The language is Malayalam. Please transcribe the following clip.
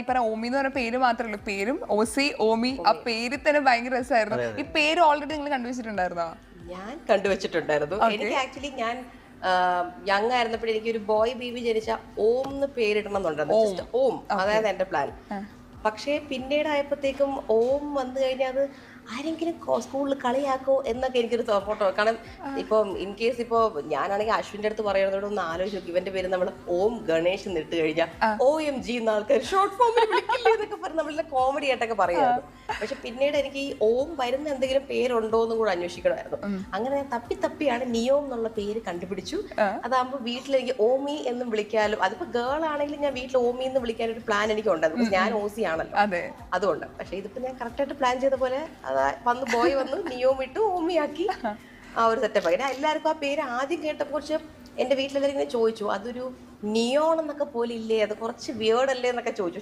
ഈ പറഞ്ഞ ഓമി എന്ന് പറഞ്ഞ പേര് മാത്രമല്ല, പേരും ഓസി ഓമി ആ പേര് തന്നെ ഭയങ്കര രസമായിരുന്നു. ഈ പേര് ഓൾറെഡി നിങ്ങൾ കണ്ടുവച്ചിട്ടുണ്ടായിരുന്നോ? ഞാൻ കണ്ടുവച്ചിട്ടുണ്ടായിരുന്നു. എനിക്ക് ആക്ച്വലി ഞാൻ യങ് ആയിരുന്നപ്പോഴേ എനിക്ക് ഒരു ബോയ് ബേബി ജനിച്ച ഓം എന്ന് പേരിടണം എന്നുണ്ടായിരുന്നു. ജസ്റ്റ് ഓം, അതായത് എന്റെ പ്ലാൻ. പക്ഷേ പിന്നീട് ആയപ്പോഴത്തേക്കും ഓം വന്നു കഴിഞ്ഞാൽ അത് ആരെങ്കിലും സ്കൂളിൽ കളിയാക്കോ എന്നൊക്കെ എനിക്കൊരു ഫോട്ടോ. കാരണം ഇപ്പം ഇൻ കേസ് ഇപ്പോൾ ഞാനാണെങ്കിൽ അശ്വിൻ്റെ അടുത്ത് പറയുന്നതോട് ഒന്ന് ആലോചിച്ച് നോക്കി, ഇവന്റെ പേര് നമ്മൾ ഓം ഗണേഷ് എന്ന് ഇട്ട് കഴിഞ്ഞാൽ OMG എന്ന ആൾക്കാർ ഷോർട്ട് ഫോമിൽ വിളിക്കില്ലേ എന്നൊക്കെ പറഞ്ഞ് നമ്മളെ കോമഡി ആയിട്ടൊക്കെ പറയുമായിരുന്നു. പക്ഷെ പിന്നീട് എനിക്ക് ഈ ഓം വരുന്ന എന്തെങ്കിലും പേരുണ്ടോ എന്നും കൂടെ അന്വേഷിക്കണമായിരുന്നു. അങ്ങനെ ഞാൻ തപ്പിയാണ് നിയോം എന്നുള്ള പേര് കണ്ടുപിടിച്ചു. അതാകുമ്പോൾ വീട്ടിലെനിക്ക് ഓമി എന്നും വിളിക്കാലും, അതിപ്പോ ഗേൾ ആണെങ്കിലും ഞാൻ വീട്ടിൽ ഓമി എന്ന് വിളിക്കാനൊരു പ്ലാൻ എനിക്ക് ഉണ്ടായിരുന്നു. ഞാൻ ഓസി ആണല്ലോ, അതുകൊണ്ട്. പക്ഷെ ഇതിപ്പോ ഞാൻ കറക്റ്റായിട്ട് പ്ലാൻ ചെയ്ത പോലെ ബോയ് വന്നു, നിയോം ഇട്ടു, ഓമി ആക്കി, ആ ഒരു സെറ്റപ്പ് ആയി. എല്ലാവർക്കും ആ പേര് ആദ്യം കേട്ടപ്പോൾ കുറച്ച് എന്റെ വീട്ടിലെല്ലാവരും ഇങ്ങനെ ചോദിച്ചു, അതൊരു നിയോൺ എന്നൊക്കെ പോലെ ഇല്ലേ, അത് കുറച്ച് വിയേർഡ് അല്ലേ എന്നൊക്കെ ചോദിച്ചു.